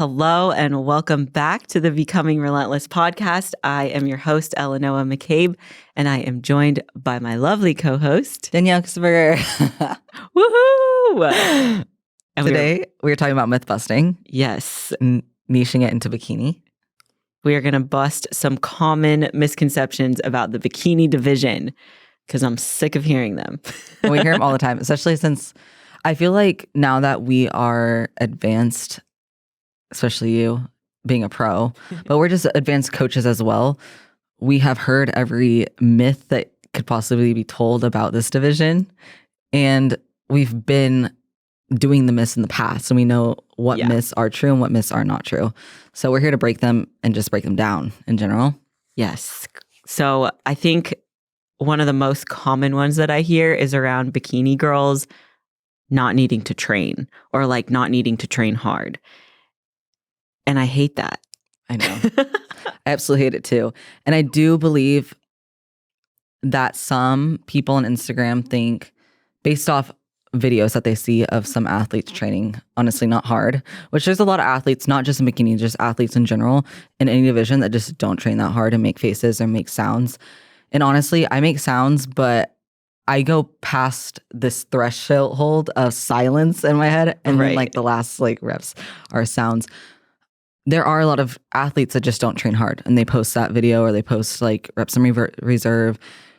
Hello and welcome back to the Becoming Relentless podcast. I am your host, Noa McCabe, and I am joined by my lovely co-host, Danielle Kusenberger. Woohoo! And Today, we're talking about myth busting. Yes. Niching it into bikini. We are going to bust some common misconceptions about the bikini division because I'm sick of hearing them. And we hear them all the time, especially since I feel like now that we are advanced, especially you being a pro, but we're just advanced coaches as well. We have heard every myth that could possibly be told about this division. And we've been doing the myths in the past. So we know what myths are true and what myths are not true. So we're here to break them and just break them down in general. Yes. So I think one of the most common ones that I hear is around bikini girls not needing to train or like not needing to train hard. And I hate that. I know. I absolutely hate it too. And I do believe that some people on Instagram think, based off videos that they see of some athletes training, honestly, not hard, which there's a lot of athletes, not just in bikini, just athletes in general in any division that just don't train that hard and make faces or make sounds. And honestly, I make sounds, but I go past this threshold of silence in my head. And then like the last like reps are sounds. There are a lot of athletes that just don't train hard and they post that video or they post like reps and reserve,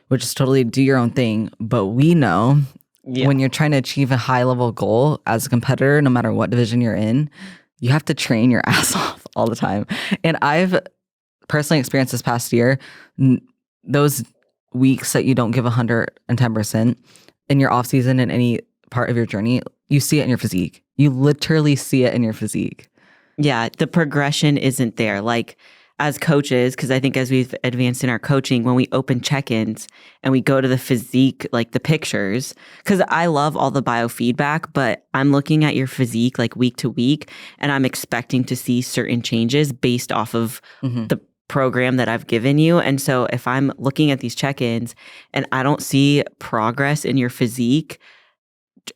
which is totally do your own thing. But we know when you're trying to achieve a high level goal as a competitor, no matter what division you're in, you have to train your ass off all the time. And I've personally experienced this past year, those weeks that you don't give 110% in your off season in any part of your journey, you see it in your physique. You literally see it in your physique. Yeah, the progression isn't there. Like as coaches, because I think as we've advanced in our coaching, when we open check-ins and we go to the physique, like the pictures, because I love all the biofeedback, but I'm looking at your physique like week to week, and I'm expecting to see certain changes based off of the program that I've given you. And so if I'm looking at these check-ins and I don't see progress in your physique,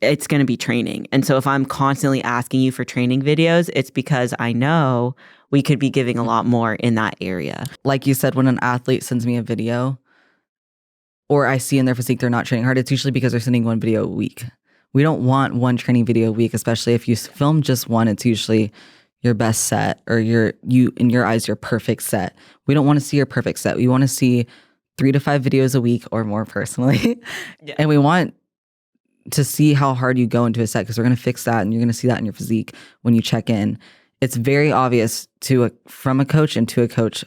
it's going to be training. And so if I'm constantly asking you for training videos, it's because I know we could be giving a lot more in that area. Like you said, when an athlete sends me a video or I see in their physique they're not training hard, it's usually because they're sending one video a week. We don't want one training video a week, especially if you film just one, it's usually your best set or you in your eyes, your perfect set. We don't want to see your perfect set. We want to see 3 to 5 videos a week or more personally. And we want to see how hard you go into a set because we're going to fix that and you're going to see that in your physique when you check in. It's very obvious from a coach and to a coach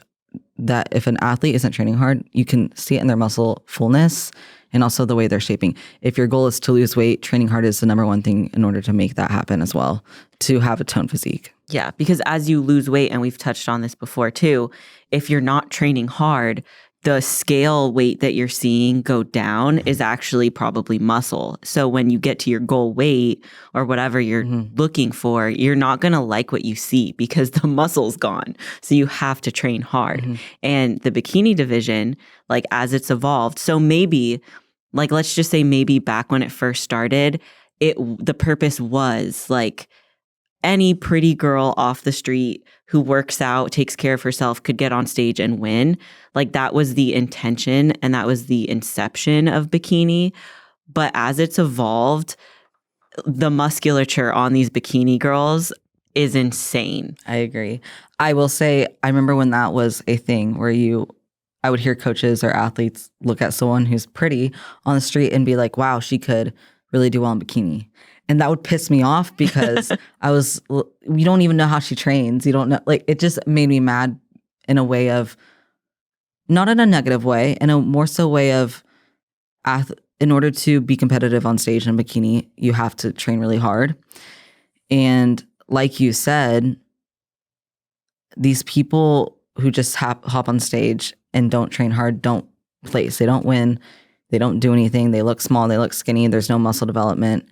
that if an athlete isn't training hard, you can see it in their muscle fullness and also the way they're shaping. If your goal is to lose weight, training hard is the number one thing in order to make that happen as well, to have a toned physique. Yeah, because as you lose weight, and we've touched on this before too, if you're not training hard, the scale weight that you're seeing go down is actually probably muscle. So when you get to your goal weight or whatever you're looking for, you're not going to like what you see because the muscle's gone. So you have to train hard. And the bikini division, like as it's evolved, so maybe, like let's just say maybe back when it first started, the purpose was like any pretty girl off the street who works out, takes care of herself, could get on stage and win. Like that was the intention and that was the inception of bikini. But as it's evolved, the musculature on these bikini girls is insane. I agree. I will say, I remember when that was a thing where I would hear coaches or athletes look at someone who's pretty on the street and be like, wow, she could really do well in bikini. And that would piss me off because you don't even know how she trains. You don't know, like it just made me mad in a way of, not in a negative way, in a more so way of, in order to be competitive on stage in bikini, you have to train really hard. And like you said, these people who just hop on stage and don't train hard, don't place, they don't win, they don't do anything, they look small, they look skinny, there's no muscle development.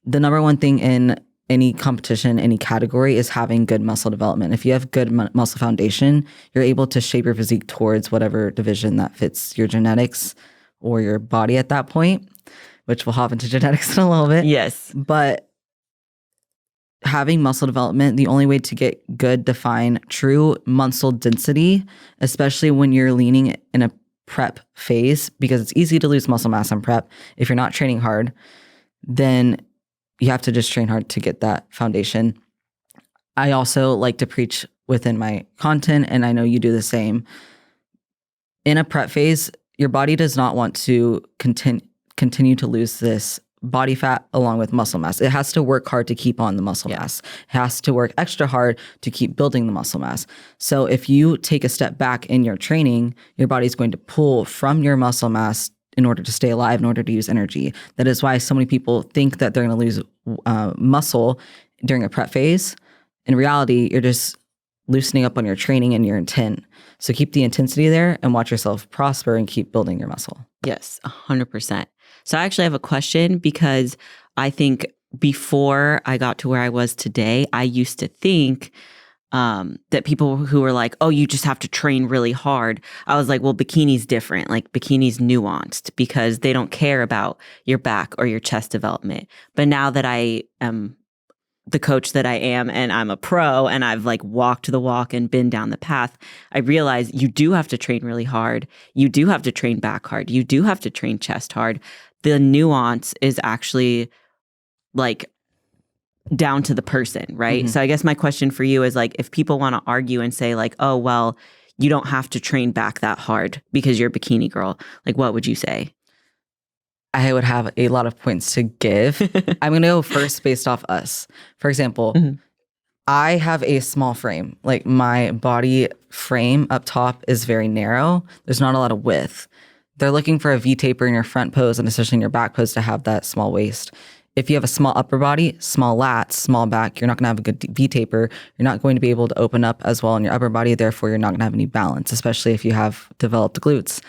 The number one thing in any competition, any category is having good muscle development. If you have good muscle foundation, you're able to shape your physique towards whatever division that fits your genetics or your body at that point, which we'll hop into genetics in a little bit. Yes. But having muscle development, the only way to get good, defined, true muscle density, especially when you're leaning in a prep phase, because it's easy to lose muscle mass on prep. If you're not training hard, then you have to just train hard to get that foundation. I also like to preach within my content, and I know you do the same. In a prep phase, your body does not want to continue to lose this body fat along with muscle mass. It has to work hard to keep on the muscle mass. It has to work extra hard to keep building the muscle mass. So if you take a step back in your training, your body's going to pull from your muscle mass in order to stay alive, in order to use energy. That is why so many people think that they're going to lose muscle during a prep phase. In reality, you're just loosening up on your training and your intent. So keep the intensity there and watch yourself prosper and keep building your muscle. Yes, 100%. So I actually have a question, because I think before I got to where I was today, I used to think that people who were like, oh, you just have to train really hard. I was like, well, bikini's different. Like, bikini's nuanced because they don't care about your back or your chest development. But now that I am the coach that I am, and I'm a pro, and I've like walked the walk and been down the path, I realize you do have to train really hard. You do have to train back hard. You do have to train chest hard. The nuance is actually like down to the person, right? Mm-hmm. So I guess my question for you is like, if people want to argue and say like, oh, well, you don't have to train back that hard because you're a bikini girl, like, what would you say? I would have a lot of points to give. I'm going to go first based off us. For example, I have a small frame. Like, my body frame up top is very narrow. There's not a lot of width. They're looking for a V-taper in your front pose and especially in your back pose to have that small waist. If you have a small upper body, small lats, small back, you're not going to have a good V-taper. You're not going to be able to open up as well in your upper body. Therefore, you're not going to have any balance, especially if you have developed glutes.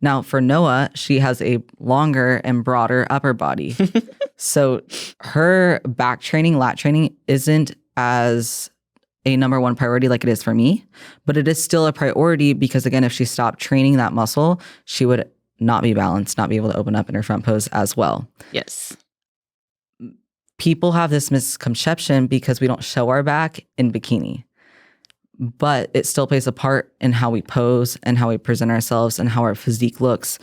Now, for Noa, she has a longer and broader upper body. So her back training, lat training isn't as a number one priority like it is for me, but it is still a priority because, again, if she stopped training that muscle, she would not be balanced, not be able to open up in her front pose as well. Yes. People have this misconception because we don't show our back in bikini, but it still plays a part in how we pose and how we present ourselves and how our physique looks.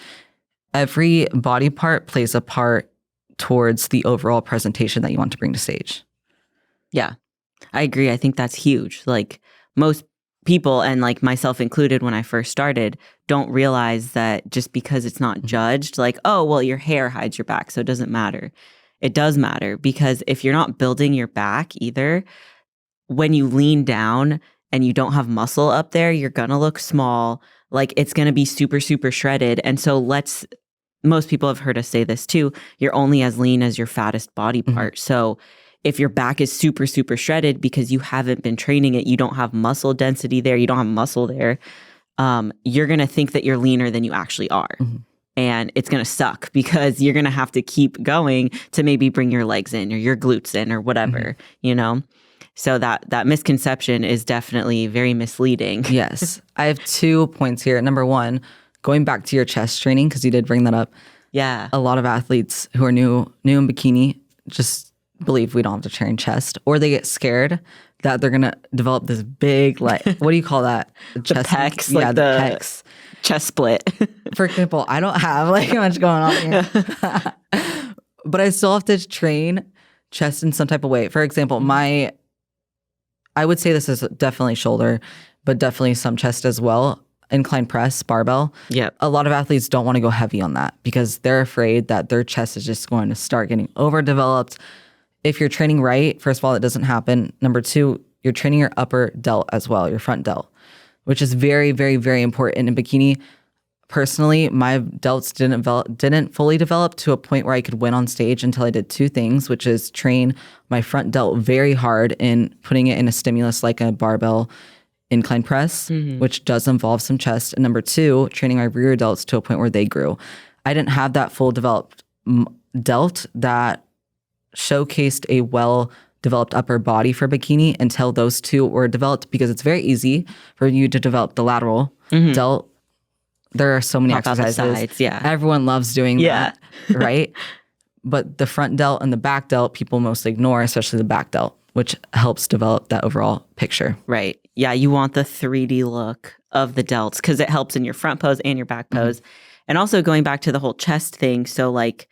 Every body part plays a part towards the overall presentation that you want to bring to stage. Yeah, I agree. I think that's huge. Like, most people, and like myself included when I first started, don't realize that just because it's not judged, like, oh, well, your hair hides your back, so it doesn't matter. It does matter, because if you're not building your back either, when you lean down and you don't have muscle up there, you're gonna look small. Like, it's gonna be super, super shredded. And so most people have heard us say this too, you're only as lean as your fattest body part. So if your back is super, super shredded because you haven't been training it, you don't have muscle density there, you don't have muscle there, you're gonna think that you're leaner than you actually are. And it's going to suck because you're going to have to keep going to maybe bring your legs in or your glutes in or whatever, you know? So that misconception is definitely very misleading. Yes. I have 2 points here. Number one, going back to your chest training, because you did bring that up. Yeah. A lot of athletes who are new in bikini just believe we don't have to train chest, or they get scared that they're going to develop this big, like, what do you call that? The pecs, like the pecs. Chest split. For example, I don't have like much going on here, but I still have to train chest in some type of way. For example, I would say this is definitely shoulder, but definitely some chest as well. Incline press, barbell. Yep. A lot of athletes don't want to go heavy on that because they're afraid that their chest is just going to start getting overdeveloped. If you're training right, first of all, it doesn't happen. Number two, you're training your upper delt as well, your front delt, which is very, very, very important in bikini. Personally, my delts didn't fully develop to a point where I could win on stage until I did 2 things, which is train my front delt very hard in putting it in a stimulus like a barbell incline press, which does involve some chest. And number 2, training my rear delts to a point where they grew. I didn't have that full developed delt that showcased a well-developed upper body for bikini until those 2 were developed, because it's very easy for you to develop the lateral delt. There are so many exercises. Sides, yeah. Everyone loves doing that, right? But the front delt and the back delt, people mostly ignore, especially the back delt. which helps develop that overall picture. Right. Yeah, you want the 3D look of the delts because it helps in your front pose and your back pose. And also going back to the whole chest thing. So like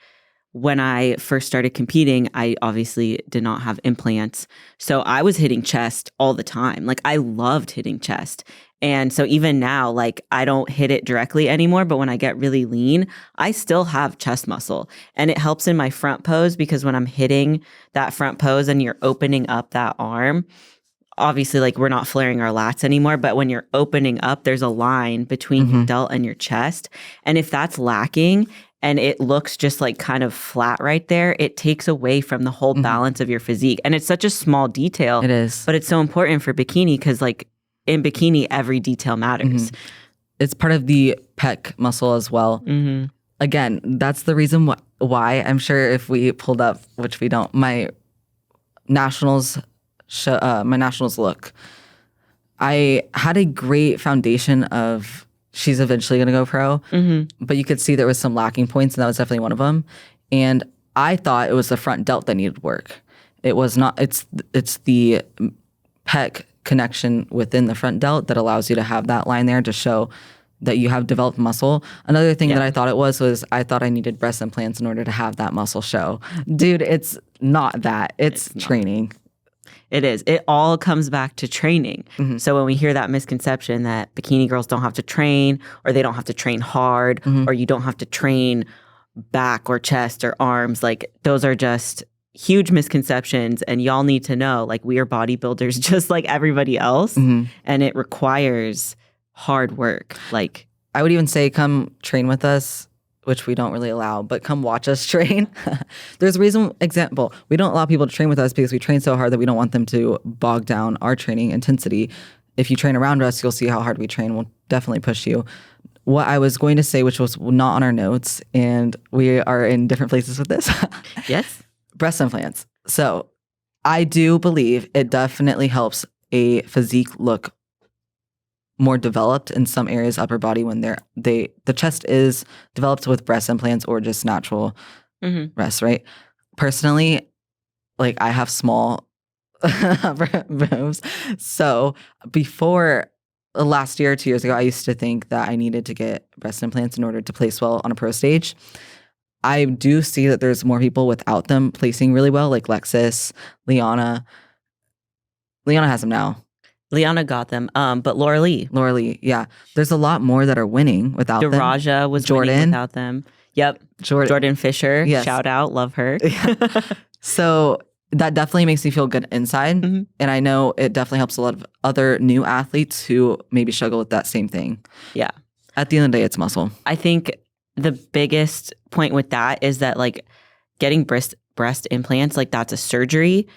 when I first started competing, I obviously did not have implants. So I was hitting chest all the time. Like I loved hitting chest. And so even now, like I don't hit it directly anymore, but when I get really lean, I still have chest muscle. And it helps in my front pose because when I'm hitting that front pose and you're opening up that arm, obviously like we're not flaring our lats anymore, but when you're opening up, there's a line between your delt and your chest. And if that's lacking and it looks just like kind of flat right there, it takes away from the whole balance of your physique. And it's such a small detail. It is. But it's so important for bikini because like in bikini, every detail matters. It's part of the pec muscle as well. Again, that's the reason why I'm sure if we pulled up, which we don't, my nationals look, I had a great foundation of she's eventually going to go pro, but you could see there was some lacking points, and that was definitely one of them. And I thought it was the front delt that needed work. It was not. It's the pec connection within the front delt that allows you to have that line there to show that you have developed muscle. Another thing that I thought it was I thought I needed breast implants in order to have that muscle show. Dude, it's not that. It's training. It is. It all comes back to training. So when we hear that misconception that bikini girls don't have to train or they don't have to train hard or you don't have to train back or chest or arms, like those are just huge misconceptions. And y'all need to know, like we are bodybuilders just like everybody else. And it requires hard work. Like I would even say come train with us, which we don't really allow, but come watch us train. There's a reason, example, we don't allow people to train with us because we train so hard that we don't want them to bog down our training intensity. If you train around us, you'll see how hard we train. We'll definitely push you. What I was going to say, which was not on our notes, and we are in different places with this. Yes. Breast implants. So I do believe it definitely helps a physique look more developed in some areas upper body when the chest is developed with breast implants or just natural breasts, right? Personally, like I have small boobs. So before last year, 2 years ago, I used to think that I needed to get breast implants in order to place well on a pro stage. I do see that there's more people without them placing really well, like Lexus, Liana. Liana has them now. Liana got them, but Laura Lee, yeah. There's a lot more that are winning without them. Daraja was winning without them. Yep. Jordan Fisher, shout out, love her. Yeah. So that definitely makes me feel good inside. And I know it definitely helps a lot of other new athletes who maybe struggle with that same thing. Yeah. At the end of the day, it's muscle. I think the biggest point with that is that like getting breast implants, like that's a surgery.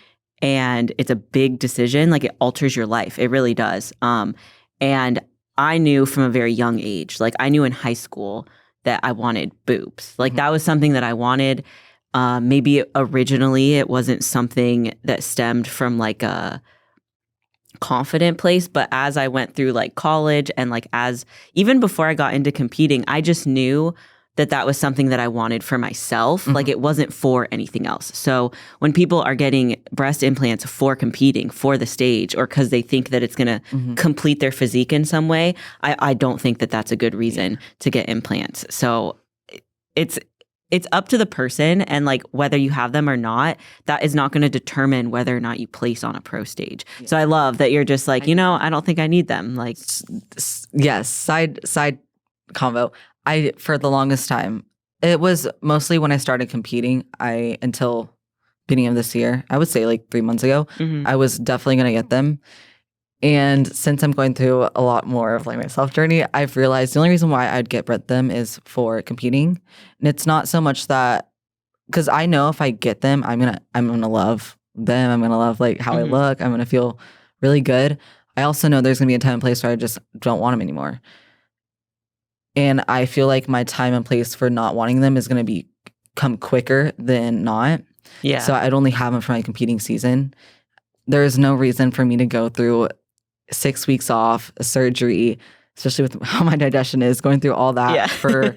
And it's a big decision. Like it alters your life. It really does. And I knew from a very young age, like I knew in high school that I wanted boobs. Like that was something that I wanted. Maybe originally it wasn't something that stemmed from like a confident place. But as I went through like college and like even before I got into competing, I just knew that was something that I wanted for myself. Like it wasn't for anything else. So when people are getting breast implants for competing, for the stage, or because they think that it's going to complete their physique in some way, I don't think that that's a good reason to get implants. So it's up to the person, and like whether you have them or not, that is not going to determine whether or not you place on a pro stage. Yeah. So I love that you're just like, I don't think I need them. Like, yes, side convo. For the longest time, it was mostly when I started competing, until beginning of this year, I would say like 3 months ago, I was definitely going to get them. And since I'm going through a lot more of like my self journey, I've realized the only reason why I'd get them is for competing. And it's not so much that, because I know if I get them, I'm gonna love them. I'm gonna love like how I look. I'm gonna feel really good. I also know there's gonna be a time and place where I just don't want them anymore. And I feel like my time and place for not wanting them is going to come quicker than not. Yeah. So I'd only have them for my competing season. There is no reason for me to go through 6 weeks off, a surgery, especially with how my digestion is, going through all that for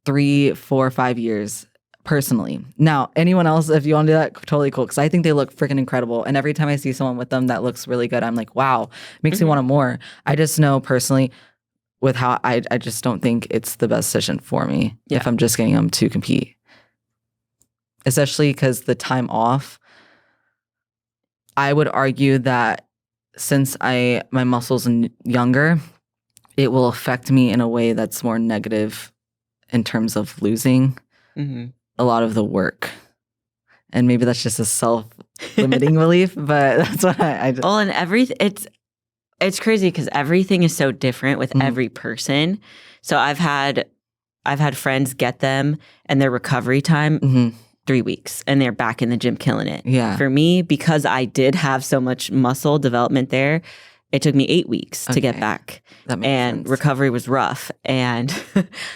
3, 4, 5 years, personally. Now, anyone else, if you want to do that, totally cool. Because I think they look freaking incredible. And every time I see someone with them that looks really good, I'm like, wow, makes me want more. I just know personally with how I just don't think it's the best decision for me if I'm just getting them to compete. Especially because the time off, I would argue that since my muscles are younger, it will affect me in a way that's more negative in terms of losing a lot of the work. And maybe that's just a self-limiting belief, but that's what I just... Well, and it's crazy because everything is so different with every person. So I've had friends get them and their recovery time 3 weeks and they're back in the gym killing it. Yeah. For me, because I did have so much muscle development there, it took me 8 weeks to get back. That makes sense. Recovery was rough. And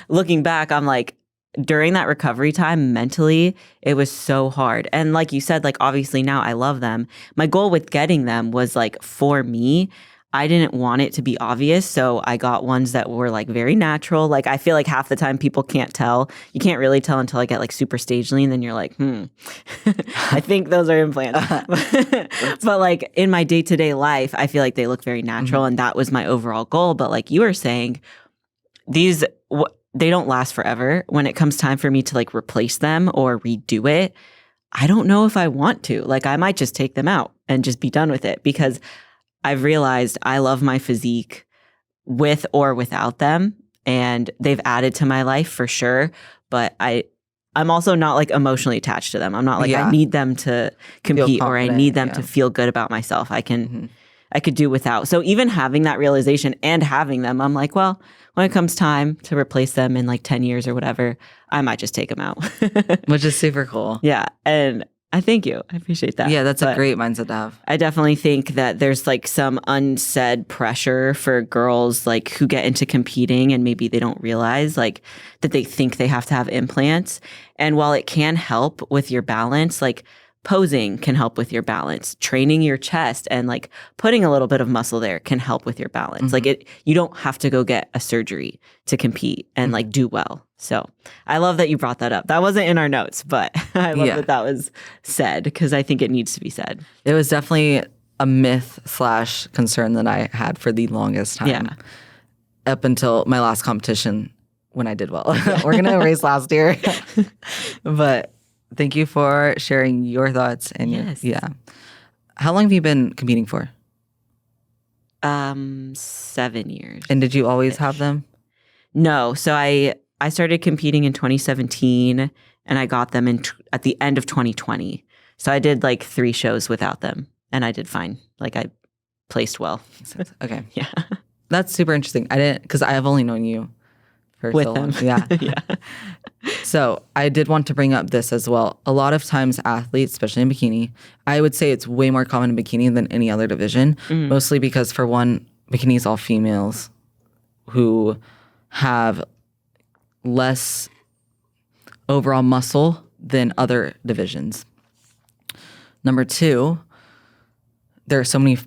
looking back, I'm like, during that recovery time, mentally, it was so hard. And like you said, like obviously now I love them. My goal with getting them was like for me, I didn't want it to be obvious. So I got ones that were like very natural. Like I feel like half the time people can't tell. You can't really tell until I get like super stage lean. Then you're like, I think those are implants. But like in my day-to-day life, I feel like they look very natural. And that was my overall goal. But like you were saying, they don't last forever. When it comes time for me to like replace them or redo it, I don't know if I want to. Like I might just take them out and just be done with it because I've realized I love my physique with or without them, and they've added to my life for sure. But I'm also not like emotionally attached to them. I'm not like I need them to compete or I need them to feel good about myself. I could do without. So even having that realization and having them, I'm like, well, when it comes time to replace them in like 10 years or whatever, I might just take them out. Which is super cool. Yeah. And I thank you. I appreciate that. Yeah, that's a great mindset to have. I definitely think that there's like some unsaid pressure for girls like who get into competing and maybe they don't realize like that they think they have to have implants. And while it can help with your balance, like posing can help with your balance. Training your chest and like putting a little bit of muscle there can help with your balance. Like you don't have to go get a surgery to compete and like do well. So I love that you brought that up. That wasn't in our notes, but I love that was said because I think it needs to be said. It was definitely a myth / concern that I had for the longest time. Yeah. Up until my last competition when I did well. We're going to erase last year. But thank you for sharing your thoughts. And how long have you been competing for? 7 years. And did you always have them? No. So I started competing in 2017 and I got them at the end of 2020. So I did like 3 shows without them and I did fine. Like I placed well. Okay. Yeah. That's super interesting. I didn't, because I have only known you for with so them. long. Yeah. Yeah. So I did want to bring up this as well. A lot of times athletes, especially in bikini, I would say it's way more common in bikini than any other division, mostly because for one, bikini is all females who have less overall muscle than other divisions. Number 2, there are so many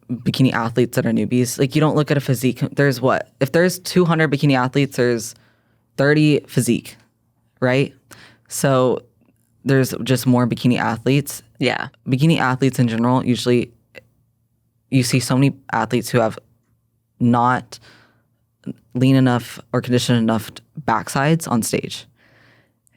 bikini athletes that are newbies. Like you don't look at a physique. There's what? If there's 200 bikini athletes, there's 30 physique, right? So there's just more bikini athletes. Yeah. Bikini athletes in general, usually you see so many athletes who have not lean enough or conditioned enough backsides on stage.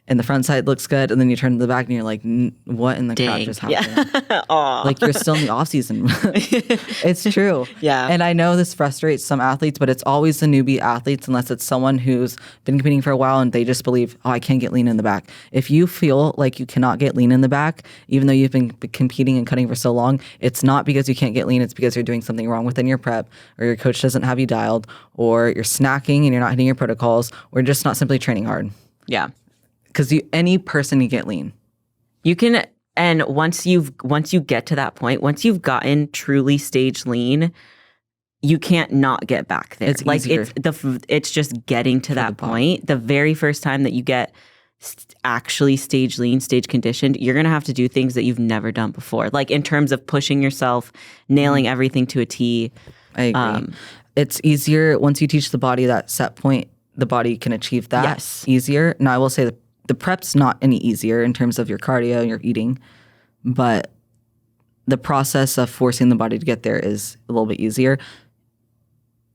And the front side looks good, and then you turn to the back and you're like, what in the crap just happened? Yeah. Like you're still in the off season. It's true. Yeah. And I know this frustrates some athletes, but it's always the newbie athletes unless it's someone who's been competing for a while and they just believe, I can't get lean in the back. If you feel like you cannot get lean in the back, even though you've been competing and cutting for so long, it's not because you can't get lean, it's because you're doing something wrong within your prep, or your coach doesn't have you dialed, or you're snacking and you're not hitting your protocols, or just not simply training hard. Yeah. Because any person can get lean. You can, and once you get to that point, once you've gotten truly stage lean, you can't not get back there. It's like easier. It's just getting to that point. The very first time that you get actually stage lean, stage conditioned, you're gonna have to do things that you've never done before. Like in terms of pushing yourself, nailing everything to a T. I agree. It's easier once you teach the body that set point. The body can achieve that easier. Now I will say that the prep's not any easier in terms of your cardio and your eating, but the process of forcing the body to get there is a little bit easier.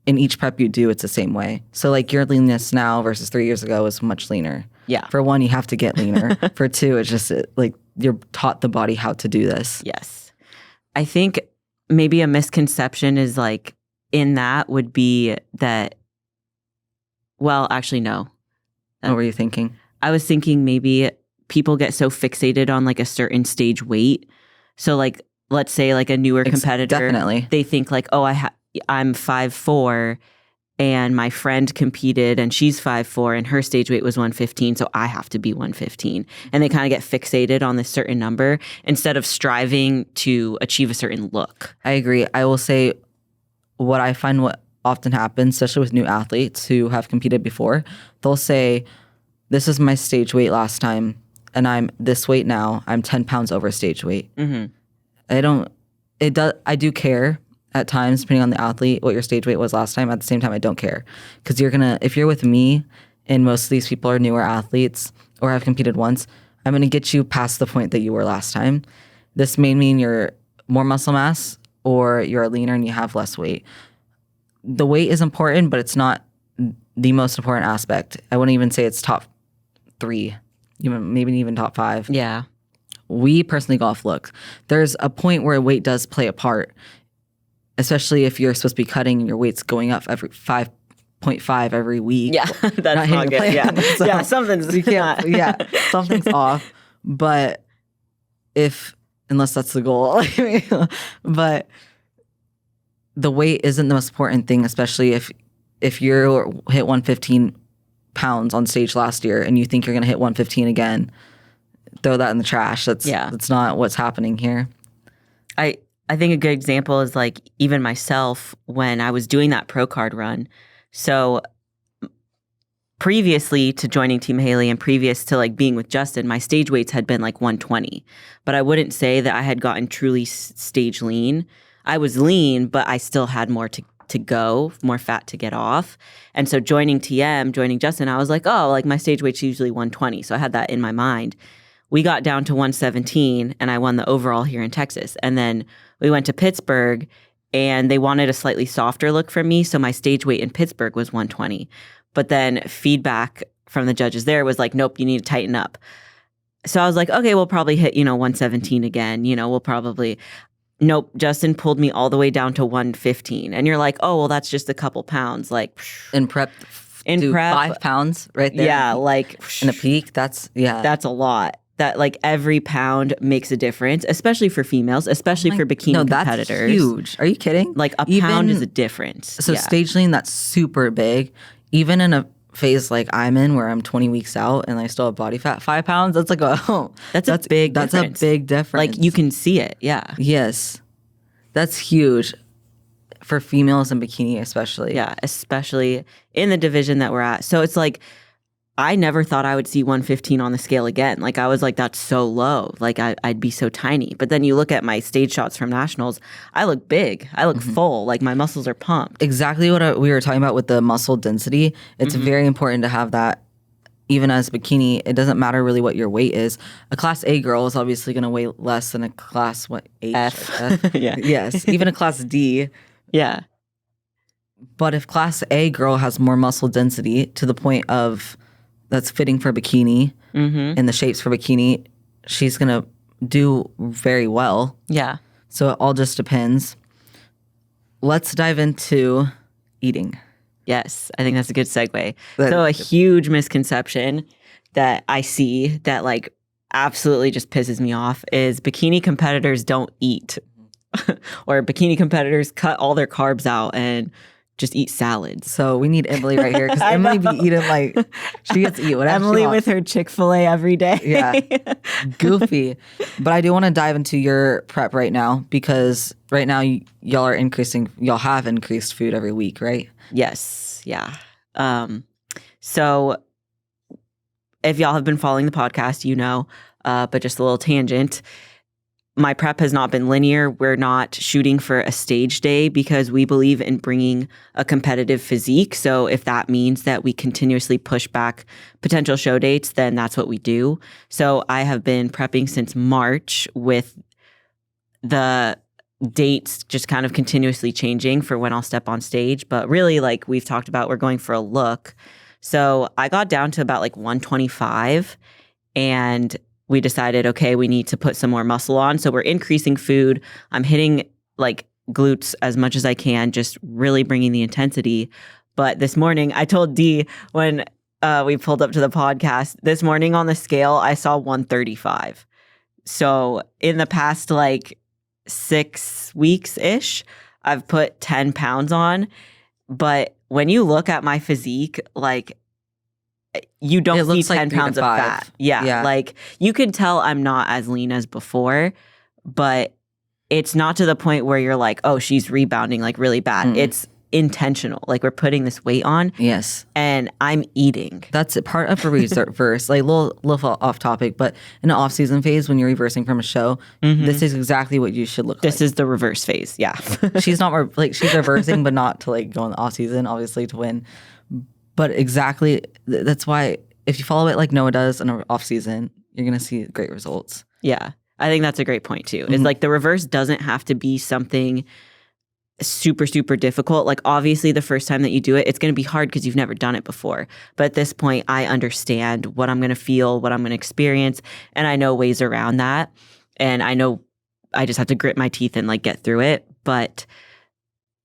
In each prep you do, it's the same way. So like your leanness now versus 3 years ago is much leaner. Yeah. For one, you have to get leaner. For two, it's just like you're taught the body how to do this. Yes. I think maybe a misconception is like in that would be that, well, actually, no. What were you thinking? I was thinking maybe people get so fixated on like a certain stage weight. So like, let's say like a newer competitor, definitely. They think like, oh, I'm 5'4", and my friend competed and she's 5'4", and her stage weight was 115, so I have to be 115. And they kind of get fixated on this certain number instead of striving to achieve a certain look. I agree. I will say what I find what often happens, especially with new athletes who have competed before, they'll say, this is my stage weight last time and I'm this weight now. I'm 10 pounds over stage weight. Mm-hmm. I do care at times, depending on the athlete, what your stage weight was last time. At the same time, I don't care. Because if you're with me, and most of these people are newer athletes or have competed once, I'm going to get you past the point that you were last time. This may mean you're more muscle mass or you're leaner and you have less weight. The weight is important, but it's not the most important aspect. I wouldn't even say it's top 3, maybe even top 5. Yeah. We personally go off looks. There's a point where weight does play a part, especially if you're supposed to be cutting and your weight's going up every 5.5 every week. Yeah, that's not good. Yeah, so yeah, something's something's off. But unless that's the goal, but the weight isn't the most important thing, especially if you hit 115 pounds on stage last year and you think you're going to hit 115 again. Throw that in the trash. That's not what's happening here. I think a good example is like even myself when I was doing that pro card run. So previously to joining Team Haley and previous to like being with Justin, my stage weights had been like 120. But I wouldn't say that I had gotten truly stage lean. I was lean, but I still had more to go, more fat to get off. And so joining Justin, I was like, oh, like my stage weight's usually 120. So I had that in my mind. We got down to 117 and I won the overall here in Texas. And then we went to Pittsburgh and they wanted a slightly softer look from me. So my stage weight in Pittsburgh was 120. But then feedback from the judges there was like, nope, you need to tighten up. So I was like, okay, we'll probably hit, 117 again. Nope, Justin pulled me all the way down to 115. And you're like, oh, well, that's just a couple pounds. Like in prep, 5 pounds right there. Yeah, like in a peak, that's a lot. That like every pound makes a difference, especially for females, especially for bikini competitors. That's huge. Are you kidding? Like a pound is a difference. So stage lean, that's super big. Even in a phase like I'm in where I'm 20 weeks out and I still have body fat, 5 pounds, that's like that's a big difference. Like you can see it. Yeah. Yes. That's huge for females in bikini especially. Yeah, especially in the division that we're at. So it's like I never thought I would see 115 on the scale again. Like I was like, that's so low. Like I'd be so tiny. But then you look at my stage shots from nationals, I look big. I look full. Like my muscles are pumped. Exactly what we were talking about with the muscle density. It's very important to have that. Even as bikini, it doesn't matter really what your weight is. A class A girl is obviously going to weigh less than a class H? F. Yeah. Yes. Even a class D. Yeah. But if class A girl has more muscle density to the point of that's fitting for bikini and the shapes for bikini, she's going to do very well. Yeah. So it all just depends. Let's dive into eating. Yes, I think that's a good segue. So a huge misconception that I see that like absolutely just pisses me off is bikini competitors don't eat or bikini competitors cut all their carbs out and just eat salads. So we need Emily right here because Emily be eating like she gets to eat whatever Emily she wants. with her Chick-fil-A every day. Yeah, goofy. But I do want to dive into your prep right now because right now y'all have increased food every week, right? Yes. Yeah. So if y'all have been following the podcast, but just a little tangent. my prep has not been linear. We're not shooting for a stage day because we believe in bringing a competitive physique. So if that means that we continuously push back potential show dates, then that's what we do. So I have been prepping since March with the dates just kind of continuously changing for when I'll step on stage. But really, like we've talked about, we're going for a look. So I got down to about like 125 and we decided, okay, we need to put some more muscle on. So we're increasing food. I'm hitting like glutes as much as I can, just really bringing the intensity. But this morning, I told Dee when we pulled up to the podcast, this morning on the scale, I saw 135. So in the past like 6 weeks-ish, I've put 10 pounds on. But when you look at my physique, like you don't see 10 pounds of fat. Yeah. Like you can tell I'm not as lean as before, but it's not to the point where you're like, oh, she's rebounding like really bad. It's intentional. Like we're putting this weight on. Yes. And I'm eating. That's a part of a reverse. Like a little off topic, but in the off season phase when you're reversing from a show, this is exactly what you should look like. This is the reverse phase. Yeah. She's not like she's reversing, but not to like go in the off season, obviously to win. But exactly, that's why if you follow it like Noah does in an off season, you're going to see great results. Yeah. I think that's a great point too. It's like the reverse doesn't have to be something super, super difficult. Like obviously the first time that you do it, it's going to be hard because you've never done it before. But at this point, I understand what I'm going to feel, what I'm going to experience. And I know ways around that. And I know I just have to grit my teeth and like get through it. But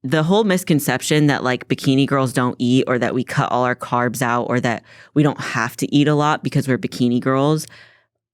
the whole misconception that like bikini girls don't eat or that we cut all our carbs out or that we don't have to eat a lot because we're bikini girls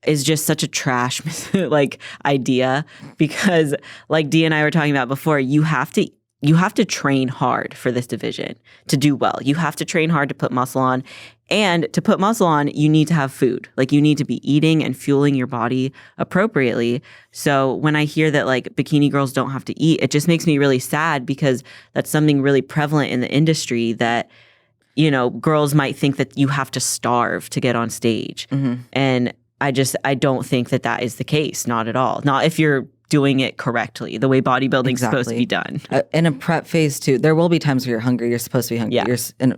is just such a trash like idea, because like Dee and I were talking about before, you have to train hard for this division to do well. You have to train hard to put muscle on, and to put muscle on, you need to have food. Like you need to be eating and fueling your body appropriately. So when I hear that like bikini girls don't have to eat, it just makes me really sad because that's something really prevalent in the industry that, you know, girls might think that you have to starve to get on stage. And I don't think that that is the case. Not at all. Not if you're doing it correctly, the way bodybuilding's supposed to be done. In a prep phase too, there will be times where you're hungry. You're supposed to be hungry. Yeah.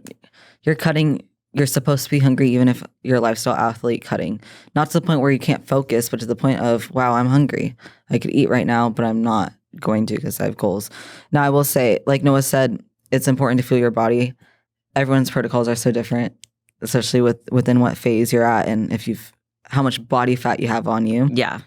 You're cutting. You're supposed to be hungry even if you're a lifestyle athlete cutting. Not to the point where you can't focus, but to the point of, wow, I'm hungry. I could eat right now, but I'm not going to because I have goals. Now, I will say, like Noah said, it's important to feel your body. Everyone's protocols are so different, especially within what phase you're at and how much body fat you have on you. Yeah.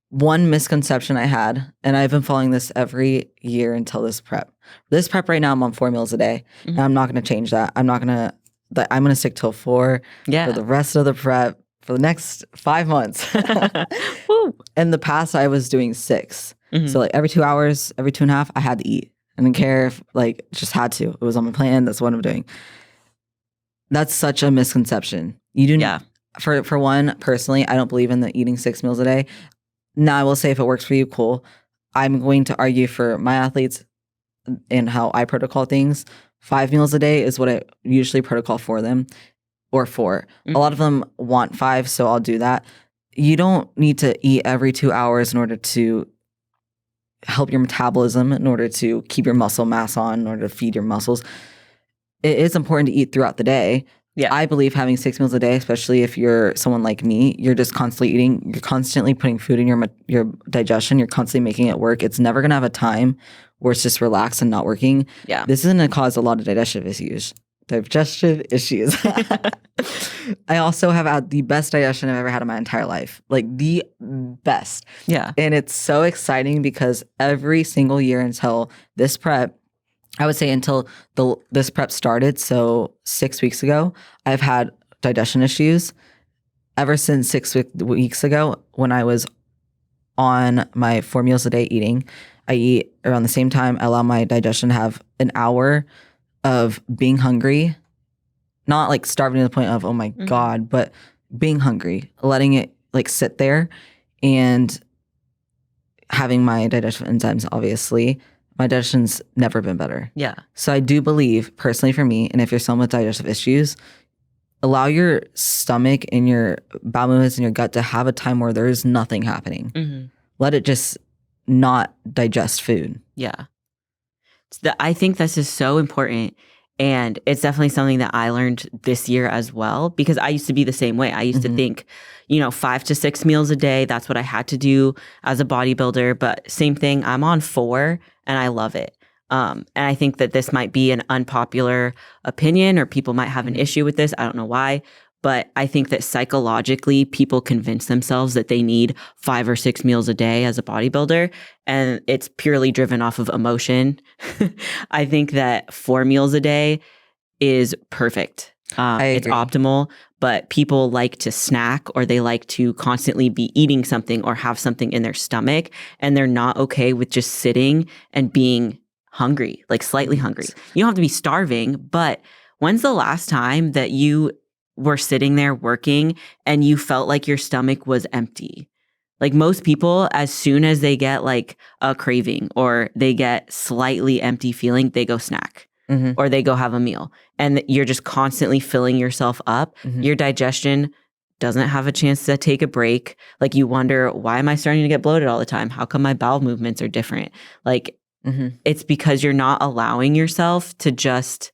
One misconception I had, and I've been following this every year until this prep. This prep right now, I'm on 4 meals a day, and I'm not going to change that. I'm going to stick till 4 for the rest of the prep for the next 5 months. In the past, I was doing 6. So like every 2 hours, every 2.5, I had to eat. I didn't care if like just had to. It was on my plan. That's what I'm doing. That's such a misconception. You do not. For one, personally, I don't believe in the eating 6 meals a day. Now, I will say if it works for you, cool. I'm going to argue for my athletes and how I protocol things. 5 meals a day is what I usually protocol for them, or 4. A lot of them want 5, so I'll do that. You don't need to eat every 2 hours in order to help your metabolism, in order to keep your muscle mass on, in order to feed your muscles. It is important to eat throughout the day. Yeah. I believe having 6 meals a day, especially if you're someone like me, you're just constantly eating. You're constantly putting food in your digestion. You're constantly making it work. It's never going to have a time where it's just relaxed and not working. Yeah. This is going to cause a lot of digestive issues. I also have had the best digestion I've ever had in my entire life. Like the best. Yeah. And it's so exciting because every single year until this prep, I would say until this prep started, so 6 weeks ago, I've had digestion issues. Ever since 6 weeks ago, when I was on my 4 meals a day eating, I eat around the same time. I allow my digestion to have an hour of being hungry, not like starving to the point of, oh my God, but being hungry, letting it like sit there and having my digestive enzymes, obviously. My digestion's never been better. Yeah. So I do believe, personally for me, and if you're someone with digestive issues, allow your stomach and your bowel movements and your gut to have a time where there is nothing happening. let it just not digest food. Yeah. I think this is so important. And it's definitely something that I learned this year as well, because I used to be the same way. I used to think, 5 to 6 meals a day. That's what I had to do as a bodybuilder. But same thing, I'm on 4 and I love it. And I think that this might be an unpopular opinion, or people might have an issue with this. I don't know why. But I think that psychologically, people convince themselves that they need 5 or 6 meals a day as a bodybuilder. And it's purely driven off of emotion. I think that 4 meals a day is perfect. It's optimal, but people like to snack, or they like to constantly be eating something or have something in their stomach. And they're not okay with just sitting and being hungry, like slightly hungry. You don't have to be starving, but when's the last time that you were sitting there working and you felt like your stomach was empty? Like most people, as soon as they get like a craving or they get slightly empty feeling, they go snack or they go have a meal, and you're just constantly filling yourself up. Your digestion doesn't have a chance to take a break. Like you wonder, why am I starting to get bloated all the time? How come my bowel movements are different? Like it's because you're not allowing yourself to just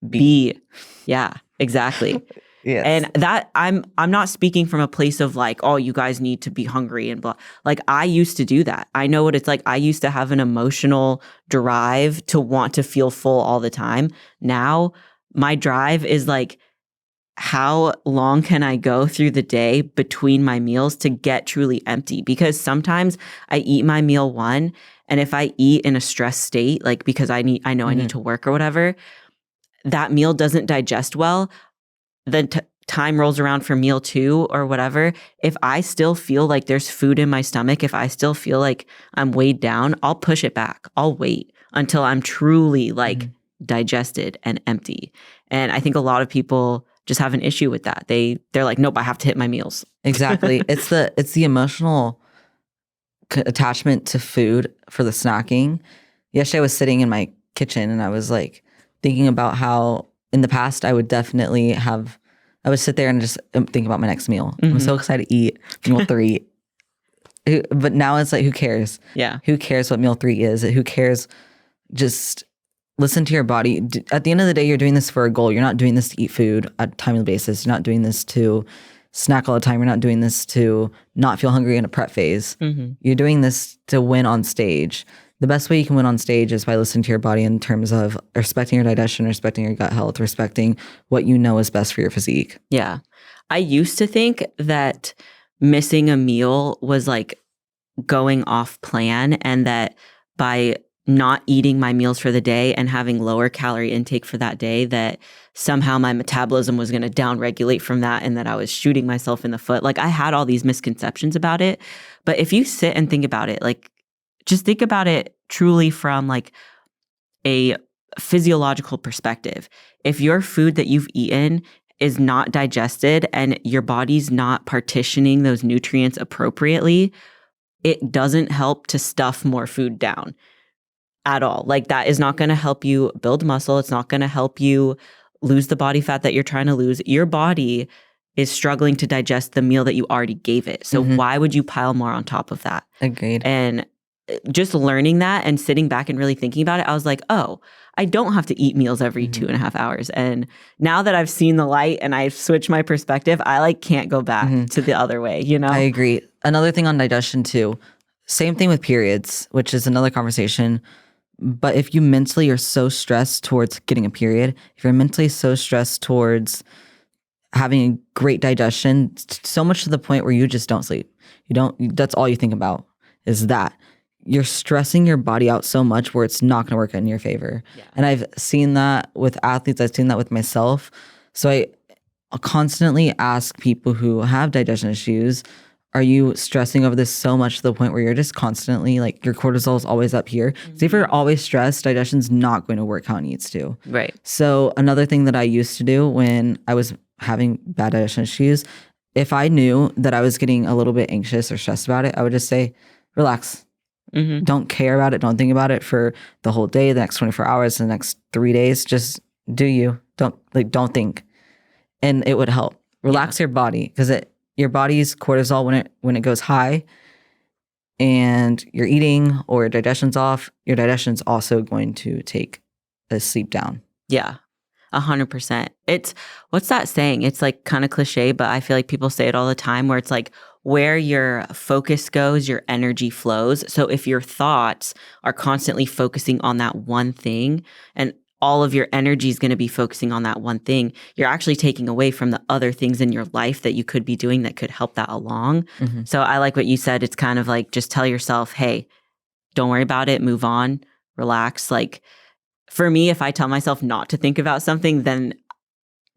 be. Yeah, exactly. Yes. And that I'm not speaking from a place of like, oh, you guys need to be hungry and blah. Like I used to do that. I know what it's like. I used to have an emotional drive to want to feel full all the time. Now my drive is like, how long can I go through the day between my meals to get truly empty? Because sometimes I eat my meal one, and if I eat in a stressed state, like because I know I need to work or whatever, that meal doesn't digest well. Then time rolls around for meal 2 or whatever. If I still feel like there's food in my stomach, if I still feel like I'm weighed down, I'll push it back. I'll wait until I'm truly like digested and empty. And I think a lot of people just have an issue with that. They're like, nope, I have to hit my meals. Exactly. It's the emotional attachment to food for the snacking. Yesterday I was sitting in my kitchen and I was like thinking about how in the past I would sit there and just think about my next meal. I'm so excited to eat meal 3. But now it's like, who cares? Yeah. Who cares what meal 3 is? Who cares? Just listen to your body. At the end of the day, you're doing this for a goal. You're not doing this to eat food on a timely basis. You're not doing this to snack all the time. You're not doing this to not feel hungry in a prep phase. You're doing this to win on stage. The best way you can win on stage is by listening to your body in terms of respecting your digestion, respecting your gut health, respecting what you know is best for your physique. Yeah. I used to think that missing a meal was like going off plan, and that by not eating my meals for the day and having lower calorie intake for that day, that somehow my metabolism was going to downregulate from that, and that I was shooting myself in the foot. Like I had all these misconceptions about it. But if you sit and think about it, like just think about it truly from like a physiological perspective. If your food that you've eaten is not digested and your body's not partitioning those nutrients appropriately, it doesn't help to stuff more food down at all. Like that is not going to help you build muscle. It's not going to help you lose the body fat that you're trying to lose. Your body is struggling to digest the meal that you already gave it. So why would you pile more on top of that? Agreed. And just learning that and sitting back and really thinking about it, I was like, oh, I don't have to eat meals every 2.5 hours. And now that I've seen the light and I've switched my perspective, I like can't go back to the other way, you know? I agree. Another thing on digestion too, same thing with periods, which is another conversation. But if you mentally are so stressed towards getting a period, if you're mentally so stressed towards having a great digestion, so much to the point where you just don't sleep. That's all you think about is that. You're stressing your body out so much where it's not going to work in your favor. Yeah. And I've seen that with athletes. I've seen that with myself. So I constantly ask people who have digestion issues, are you stressing over this so much to the point where you're just constantly like your cortisol is always up here? So if you're always stressed, digestion's not going to work how it needs to. Right. So another thing that I used to do when I was having bad digestion issues, if I knew that I was getting a little bit anxious or stressed about it, I would just say, relax. Don't care about it. Don't think about it for the whole day, the next 24 hours, the next 3 days. Just do you. Don't think. And it would help. Relax your body, because your body's cortisol when it goes high, and you're eating or your digestion's off, your digestion's also going to take a sleep down. Yeah. 100%. It's, what's that saying? It's like kind of cliche, but I feel like people say it all the time where it's like where your focus goes, your energy flows. So if your thoughts are constantly focusing on that one thing and all of your energy is going to be focusing on that one thing, you're actually taking away from the other things in your life that you could be doing that could help that along. So I like what you said. It's kind of like, just tell yourself, hey, don't worry about it, move on, relax. Like, for me, if I tell myself not to think about something, then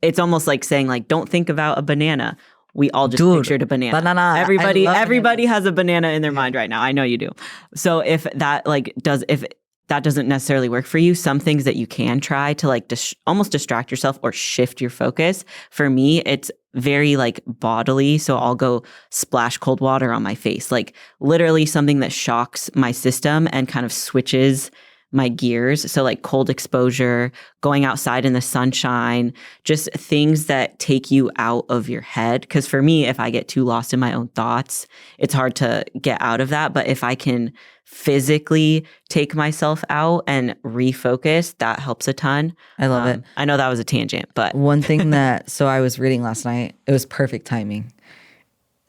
it's almost like saying, like, don't think about a banana. We all just pictured a banana. Banana. Everybody has a banana in their mind right now. I know you do. So if that if that doesn't necessarily work for you, some things that you can try to like almost distract yourself or shift your focus. For me, it's very like bodily. So I'll go splash cold water on my face, like literally something that shocks my system and kind of switches my gears. So like cold exposure, going outside in the sunshine, just things that take you out of your head. Because for me, if I get too lost in my own thoughts, it's hard to get out of that. But if I can physically take myself out and refocus, that helps a ton. I love it. I know that was a tangent, but one thing that, so I was reading last night, it was perfect timing,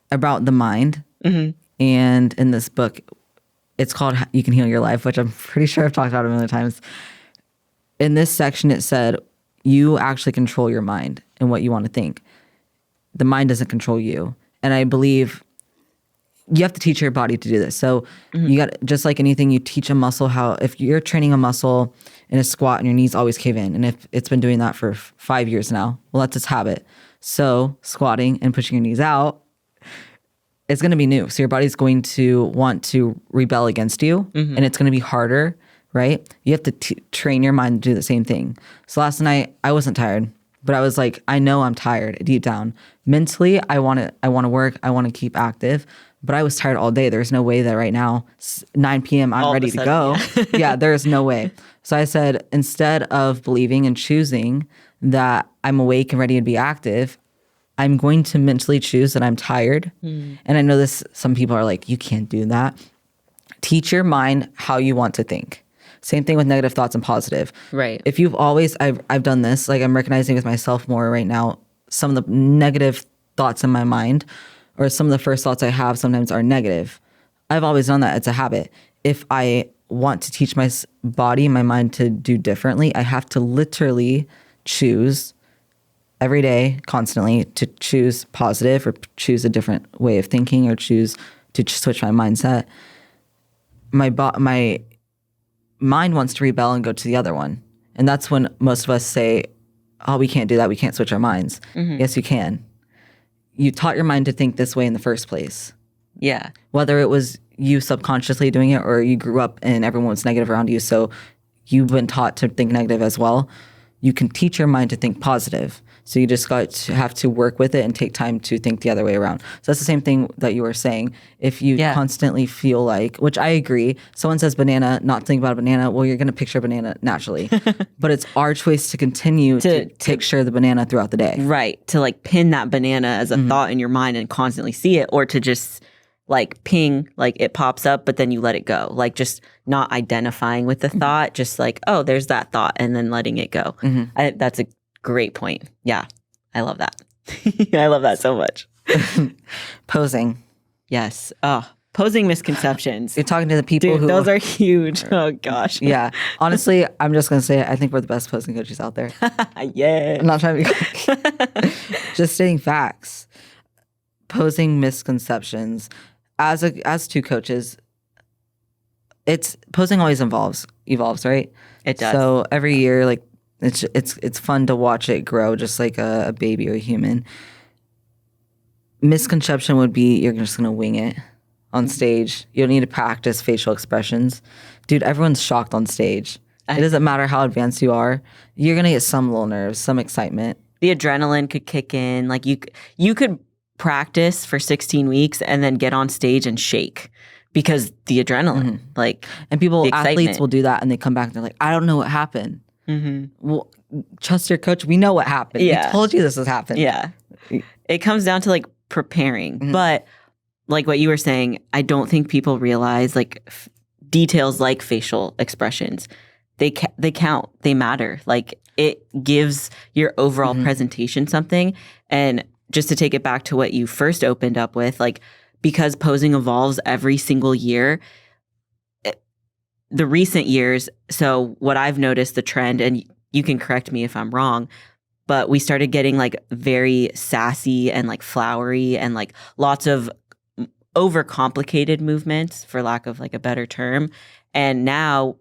about the mind. And in this book, it's called You Can Heal Your Life, which I'm pretty sure I've talked about a million times. In this section, it said, you actually control your mind and what you want to think. The mind doesn't control you. And I believe you have to teach your body to do this. So you got, just like anything, you teach a muscle how, if you're training a muscle in a squat and your knees always cave in, and if it's been doing that for 5 years now, well, that's its habit. So squatting and pushing your knees out, it's going to be new. So your body's going to want to rebel against you, and it's going to be harder, right? You have to train your mind to do the same thing. So last night I wasn't tired, but I was like, I know I'm tired deep down. Mentally, I want to work. I want to keep active, but I was tired all day. There's no way that right now, 9 p.m., I'm ready to go. Yeah, there's no way. So I said, instead of believing and choosing that I'm awake and ready to be active, I'm going to mentally choose that I'm tired. And I know this, some people are like, you can't do that. Teach your mind how you want to think. Same thing with negative thoughts and positive. Right. If you've always, I've done this, like I'm recognizing with myself more right now, some of the negative thoughts in my mind or some of the first thoughts I have sometimes are negative. I've always done that. It's a habit. If I want to teach my body, my mind to do differently, I have to literally choose every day, constantly, to choose positive or choose a different way of thinking or choose to switch my mindset. My mind wants to rebel and go to the other one. And that's when most of us say, oh, we can't do that. We can't switch our minds. Yes, you can. You taught your mind to think this way in the first place. yeah. Whether it was you subconsciously doing it or you grew up and everyone was negative around you, so you've been taught to think negative as well. You can teach your mind to think positive. So you just got to have to work with it and take time to think the other way around. So that's the same thing that you were saying. If you constantly feel like, which I agree, someone says banana, not think about a banana, well, you're going to picture a banana naturally. But it's our choice to continue to picture the banana throughout the day. Right. To like pin that banana as a thought in your mind and constantly see it, or to just like ping, like it pops up, but then you let it go. Like just not identifying with the thought, just like, oh, there's that thought, and then letting it go. That's a great point. Yeah. I love that. I love that so much. Posing. Yes. Oh, posing misconceptions. You're talking to the people who... Those are huge. Oh, gosh. Yeah. Honestly, I'm just going to say it. I think we're the best posing coaches out there. Yeah. I'm not trying to be... Just stating facts. Posing misconceptions. As two coaches, it's posing always evolves, right? It does. So every year, like, it's fun to watch it grow, just like a baby or a human. Misconception would be you're just gonna wing it on stage. You don't need to practice facial expressions. Dude, everyone's shocked on stage. It doesn't matter how advanced you are. You're gonna get some little nerves, some excitement. The adrenaline could kick in. Like you could practice for 16 weeks and then get on stage and shake because the adrenaline, like, and athletes will do that and they come back and they're like, I don't know what happened. Well, trust your coach. We know what happened. Yeah. We told you this has happened. Yeah. It comes down to like preparing. But like what you were saying, I don't think people realize like details like facial expressions. They count. They matter. Like it gives your overall presentation something. And just to take it back to what you first opened up with, like because posing evolves every single year, the recent years, so what I've noticed the trend, and you can correct me if I'm wrong, but we started getting like very sassy and like flowery and like lots of overcomplicated movements, for lack of like a better term. And now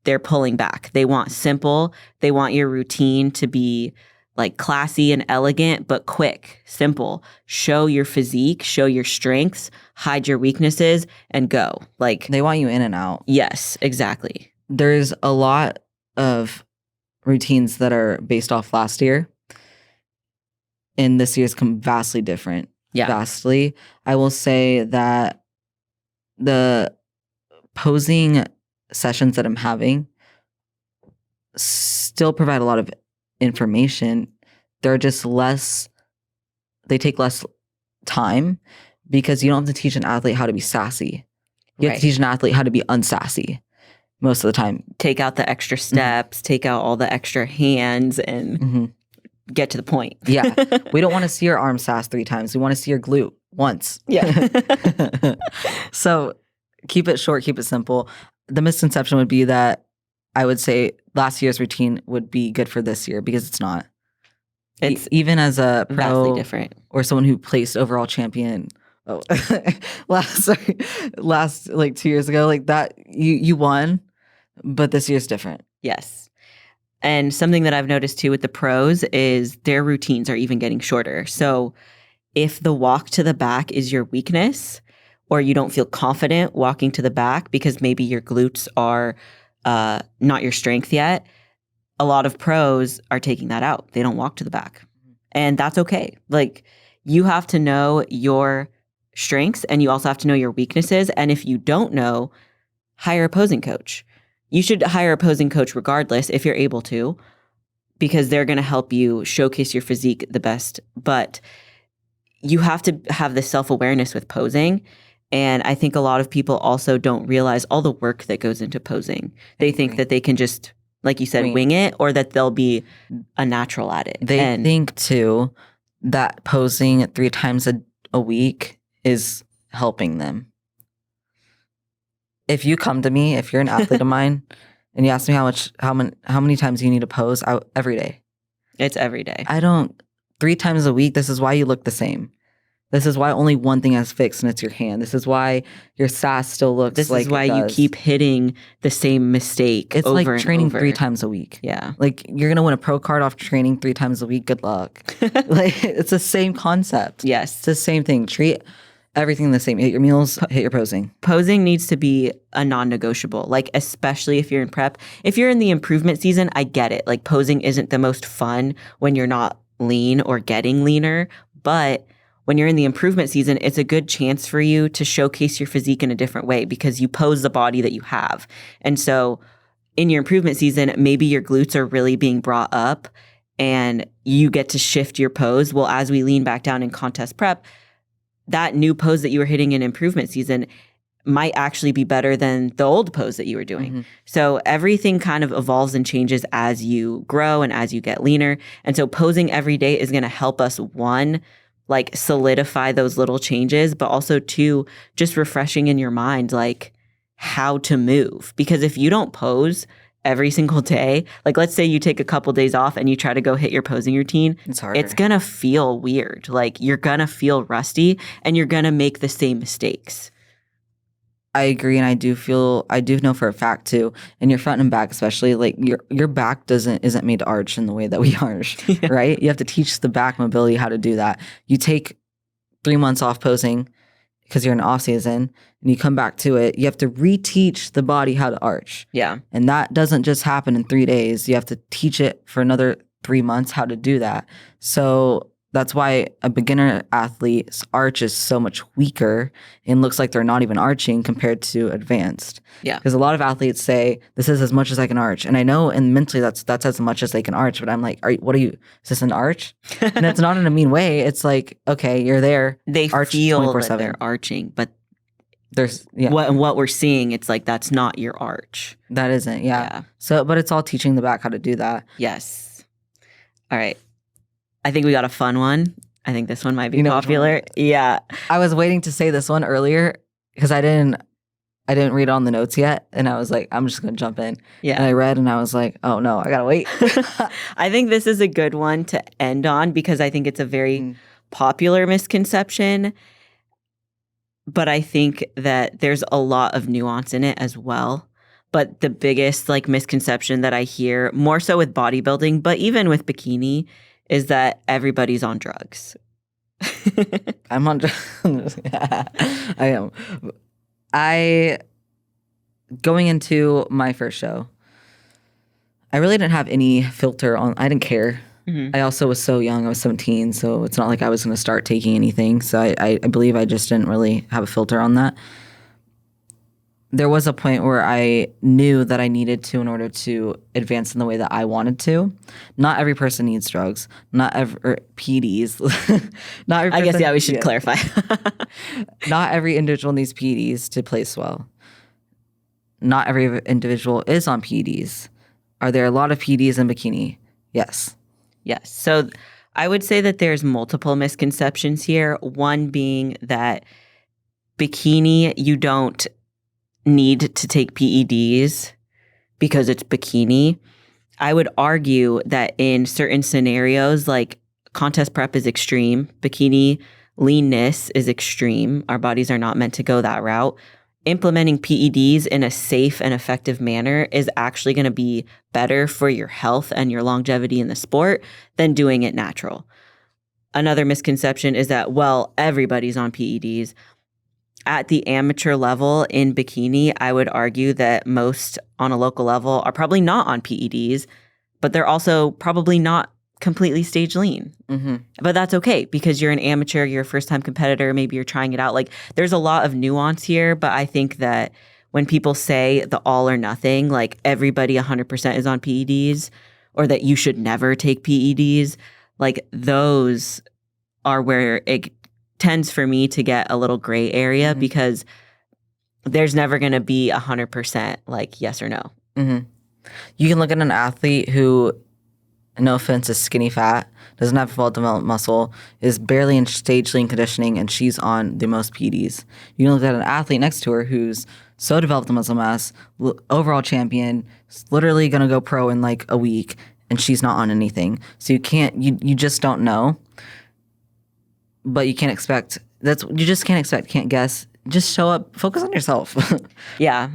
they're pulling back. They want simple. They want your routine to be like classy and elegant, but quick, simple. Show your physique, show your strengths, hide your weaknesses, and go. Like They want you in and out. yes, exactly. There's a lot of routines that are based off last year. And this year's come vastly different. Yeah. Vastly. I will say that the posing sessions that I'm having still provide a lot of information. They're just less, they take less time because you don't have to teach an athlete how to be sassy. You have to teach an athlete how to be unsassy most of the time. Take out the extra steps, take out all the extra hands, and get to the point. Yeah. We don't want to see your arm sass 3 times. We want to see your glute once. Yeah. So keep it short, keep it simple. The misconception would be that I would say last year's routine would be good for this year because it's not. It's even as a pro vastly different. or someone who placed overall champion last like 2 years ago, like that you won, but this year's different. Yes. And something that I've noticed too with the pros is their routines are even getting shorter. So if the walk to the back is your weakness, or you don't feel confident walking to the back because maybe your glutes are not your strength yet, a lot of pros are taking that out. They don't walk to the back. And that's okay. Like you have to know your strengths and you also have to know your weaknesses. And if you don't know, hire a posing coach. You should hire a posing coach regardless if you're able to, because they're going to help you showcase your physique the best. But you have to have this self-awareness with posing. And I think a lot of people also don't realize all the work that goes into posing. They think that they can just, like you said, wing it, or that they'll be a natural at it. They think too that posing 3 times a week is helping them. If you come to me, if you're an athlete of mine, and you ask me how many times you need to pose, every day. It's every day. I don't 3 times a week. This is why you look the same. This is why only one thing has fixed, and it's your hand. This is why your sass still looks this like is why you keep hitting the same mistake. It's over like training and over. 3 times a week. Yeah. Like you're gonna win a pro card off training 3 times a week. Good luck. Like it's the same concept. Yes. It's the same thing. Treat everything the same. Hit your meals, hit your posing. Posing needs to be a non-negotiable, like especially if you're in prep. If you're in the improvement season, I get it. Like posing isn't the most fun when you're not lean or getting leaner, but when you're in the improvement season, it's a good chance for you to showcase your physique in a different way because you pose the body that you have. And so in your improvement season, maybe your glutes are really being brought up and you get to shift your pose. Well, as we lean back down in contest prep, that new pose that you were hitting in improvement season might actually be better than the old pose that you were doing. So everything kind of evolves and changes as you grow and as you get leaner. And so posing every day is going to help us, one, like solidify those little changes, but also 2, just refreshing in your mind, like how to move. Because if you don't pose every single day, like let's say you take a couple days off and you try to go hit your posing routine, It's harder. It's going to feel weird. Like you're going to feel rusty and you're going to make the same mistakes. I agree, and I do know for a fact too, and your front and back especially, like your back isn't made to arch in the way that we arch, right? You have to teach the back mobility how to do that. You take 3 months off posing because you're in off season, and you come back to it. You have to reteach the body how to arch. Yeah. And that doesn't just happen in 3 days. You have to teach it for another 3 months how to do that. So That's why a beginner athlete's arch is so much weaker and looks like they're not even arching compared to advanced. Yeah. Because a lot of athletes say, this is as much as I can arch. And I know, and mentally that's as much as they can arch. But I'm like, is this an arch? And it's not in a mean way. It's like, okay, you're there. They arch feel 24/7. that they're arching, but there's what we're seeing, it's like that's not your arch. That isn't, yeah. So, but it's all teaching the back how to do that. Yes. All right. I think we got a fun one. I think this one might be popular. Yeah. I was waiting to say this one earlier because I didn't read on the notes yet. And I was like, I'm just going to jump in. Yeah. And I read and I was like, oh no, I got to wait. I think this is a good one to end on because I think it's a very popular misconception. But I think that there's a lot of nuance in it as well. But the biggest misconception that I hear, more so with bodybuilding, but even with bikini, is that everybody's on drugs. I'm on drugs. I am. Going into my first show, I really didn't have any filter on. I didn't care. I also was so young. I was 17, so it's not like I was going to start taking anything. So I believe I just didn't really have a filter on that. There was a point where I knew that I needed to in order to advance in the way that I wanted to. Not every person needs drugs. Not every PEDs. Not every person, I guess, we should clarify. Not every individual needs PEDs to place well. Not every individual is on PEDs. Are there a lot of PEDs in bikini? Yes. Yes. So I would say that there's multiple misconceptions here. One being that bikini, you don't need to take PEDs because it's bikini. I would argue that in certain scenarios, like contest prep is extreme, bikini leanness is extreme. Our bodies are not meant to go that route. Implementing PEDs in a safe and effective manner is actually going to be better for your health and your longevity in the sport than doing it natural. Another misconception is that, everybody's on PEDs. At the amateur level in bikini, I would argue that most on a local level are probably not on PEDs, but they're also probably not completely stage lean. But that's okay because you're an amateur, you're a first-time competitor, maybe you're trying it out. There's a lot of nuance here, but I think that when people say the all or nothing, everybody 100% is on PEDs or that you should never take PEDs, those are where it tends for me to get a little gray area because there's never going to be 100% yes or no. You can look at an athlete who, no offense, is skinny fat, doesn't have well-developed muscle, is barely in stage lean conditioning, and she's on the most PEDs. You can look at an athlete next to her who's so developed the muscle mass, overall champion, literally going to go pro in a week, and she's not on anything. So you just don't know. But you can't expect, can't guess. Just show up, focus on yourself. Yeah.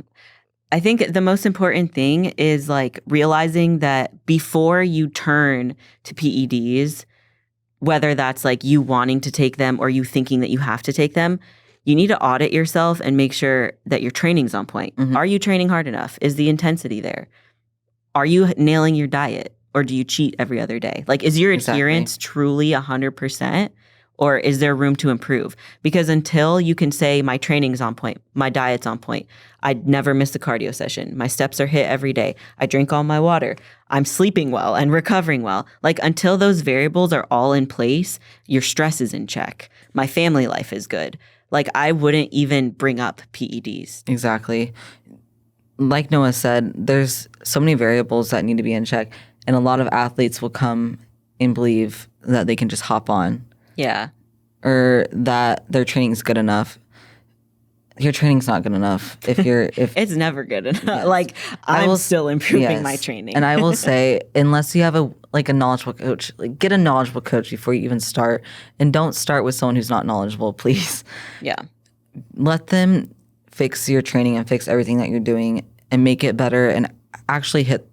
I think the most important thing is realizing that before you turn to PEDs, whether that's you wanting to take them or you thinking that you have to take them, you need to audit yourself and make sure that your training's on point. Are you training hard enough? Is the intensity there? Are you nailing your diet or do you cheat every other day? Is your adherence truly 100%? Or is there room to improve? Because until you can say my training's on point, my diet's on point, I never miss a cardio session, my steps are hit every day, I drink all my water, I'm sleeping well and recovering well. Until those variables are all in place, your stress is in check. My family life is good. I wouldn't even bring up PEDs. Exactly. Like Noah said, there's so many variables that need to be in check. And a lot of athletes will come and believe that they can just hop on. Yeah. Or that their training's good enough. Your training's not good enough. If it's never good enough. Yes. I'm still improving my training. And I will say, unless you have a knowledgeable coach, get a knowledgeable coach before you even start. And don't start with someone who's not knowledgeable, please. Yeah. Let them fix your training and fix everything that you're doing and make it better and actually hit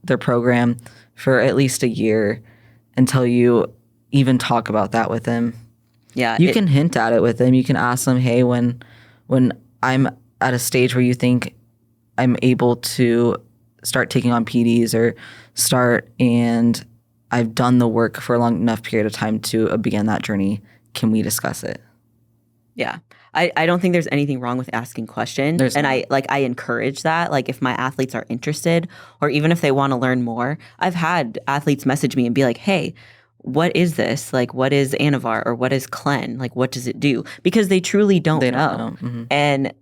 their program for at least a year until you even talk about that with them. Yeah. You can hint at it with them. You can ask them, hey, when I'm at a stage where you think I'm able to start taking on PEDs or start and I've done the work for a long enough period of time to begin that journey. Can we discuss it? Yeah. I don't think there's anything wrong with asking questions. I encourage that. Like if my athletes are interested or even if they want to learn more, I've had athletes message me and be like, hey, what is this? Like, what is Anavar or what is Clen? Like, what does it do? Because they truly don't know. Mm-hmm. And,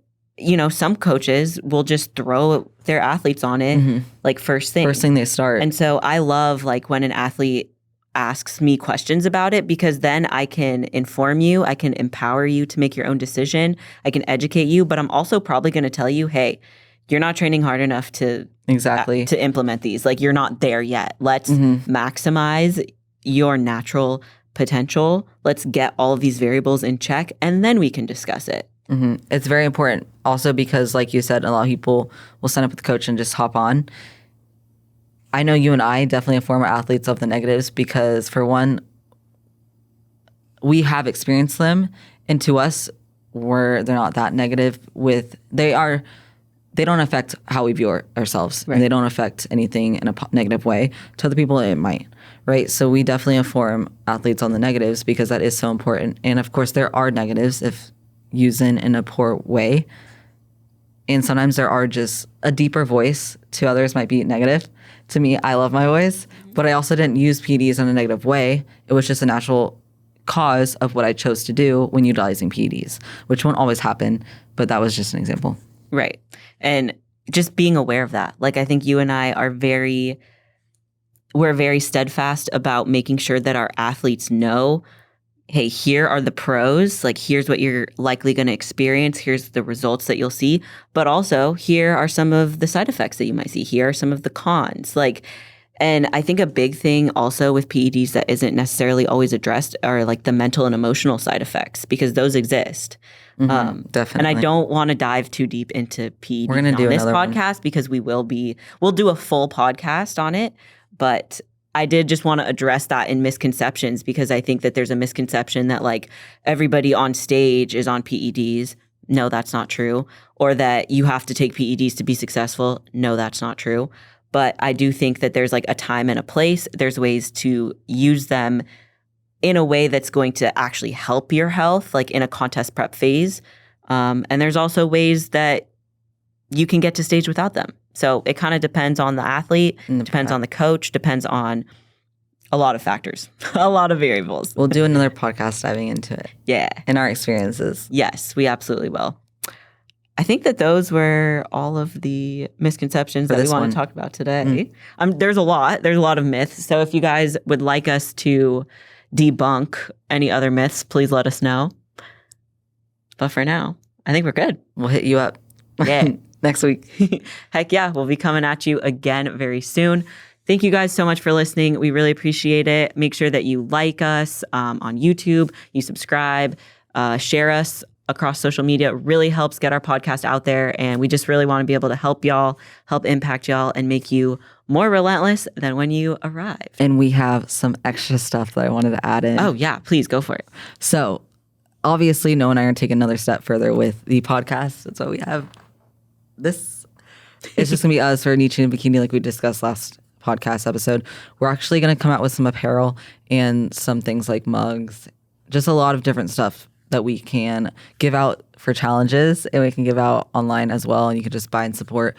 some coaches will just throw their athletes on it like first thing. First thing they start. And so I love like when an athlete asks me questions about it because then I can inform you, I can empower you to make your own decision, I can educate you, but I'm also probably going to tell you, hey, you're not training hard enough to implement these. Like you're not there yet. Let's maximize your natural potential. Let's get all of these variables in check and then we can discuss it. It's very important also because like you said, a lot of people will sign up with the coach and just hop on. I know you and I definitely inform our athletes of the negatives because for one, we have experienced them, and to us, they're not that negative. They don't affect how we view ourselves, right. And they don't affect anything in a negative way. To other people, it might, right? So we definitely inform athletes on the negatives because that is so important. And of course, there are negatives if used in a poor way, and sometimes there are just a deeper voice. To others, might be negative. To me, I love my voice, but I also didn't use PEDs in a negative way. It was just a natural cause of what I chose to do when utilizing PEDs, which won't always happen, but that was just an example. Right. And just being aware of that. Like, I think you and I are we're very steadfast about making sure that our athletes know, hey, here are the pros, like here's what you're likely going to experience, here's the results that you'll see, but also here are some of the side effects that you might see, here are some of the cons. And I think a big thing also with PEDs that isn't necessarily always addressed are like the mental and emotional side effects, because those exist. Definitely. And I don't want to dive too deep into PEDs We're gonna on do this podcast one, because we'll do a full podcast on it, but I did just want to address that in misconceptions, because I think that there's a misconception that like everybody on stage is on PEDs. No, that's not true. Or that you have to take PEDs to be successful. No, that's not true. But I do think that there's like a time and a place. There's ways to use them in a way that's going to actually help your health, like in a contest prep phase. And there's also ways that you can get to stage without them. So it kind of depends on the athlete, depends on the coach, depends on a lot of factors, a lot of variables. We'll do another podcast diving into it. Yeah. And our experiences. Yes, we absolutely will. I think that those were all of the misconceptions that we want to talk about today. There's a lot of myths. So if you guys would like us to debunk any other myths, please let us know. But for now, I think we're good. We'll hit you up. Yeah. Next week. Heck yeah. We'll be coming at you again very soon. Thank you guys so much for listening. We really appreciate it. Make sure that you like us on YouTube, you subscribe, share us across social media. It really helps get our podcast out there. And we just really want to be able to help y'all, help impact y'all, and make you more relentless than when you arrive. And we have some extra stuff that I wanted to add in. Oh, yeah. Please go for it. So obviously, Noa and I are taking another step further with the podcast. That's why we have this. It's just going to be us for Niche and Bikini, like we discussed last podcast episode. We're actually going to come out with some apparel and some things like mugs, just a lot of different stuff that we can give out for challenges, and we can give out online as well. And you can just buy and support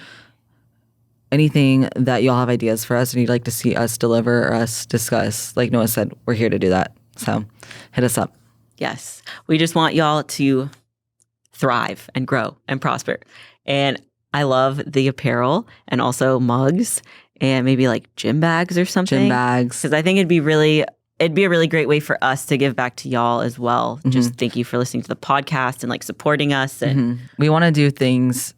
anything that y'all have ideas for us and you'd like to see us deliver or us discuss. Like Noa said, we're here to do that. So hit us up. Yes. We just want y'all to thrive and grow and prosper. And I love the apparel and also mugs and maybe like gym bags or something. Gym bags. Because I think it'd be a really great way for us to give back to y'all as well. Just thank you for listening to the podcast and like supporting us. And we want to do things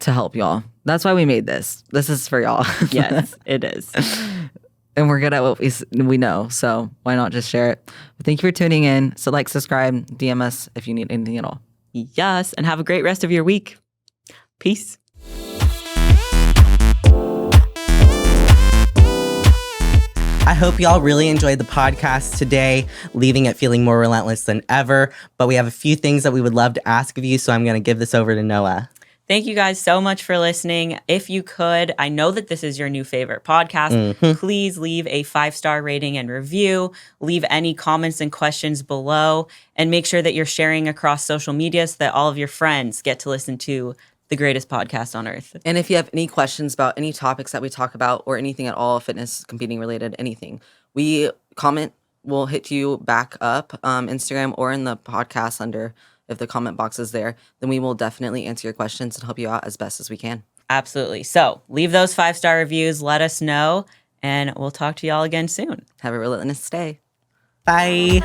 to help y'all. That's why we made this. This is for y'all. Yes, it is. And we're good at what we know. So why not just share it? But thank you for tuning in. So like, subscribe, DM us if you need anything at all. Yes. And have a great rest of your week. Peace. I hope y'all really enjoyed the podcast today, leaving it feeling more relentless than ever. But we have a few things that we would love to ask of you, so I'm going to give this over to Noa. Thank you guys so much for listening. If you could, I know that this is your new favorite podcast. Please leave a 5-star rating and review. Leave any comments and questions below. And make sure that you're sharing across social media so that all of your friends get to listen to the greatest podcast on earth. And if you have any questions about any topics that we talk about or anything at all, fitness, competing related, anything, we'll hit you back up Instagram or in the podcast under, if the comment box is there, then we will definitely answer your questions and help you out as best as we can. Absolutely. So leave those 5-star reviews. Let us know. And we'll talk to y'all again soon. Have a relentless day. Bye.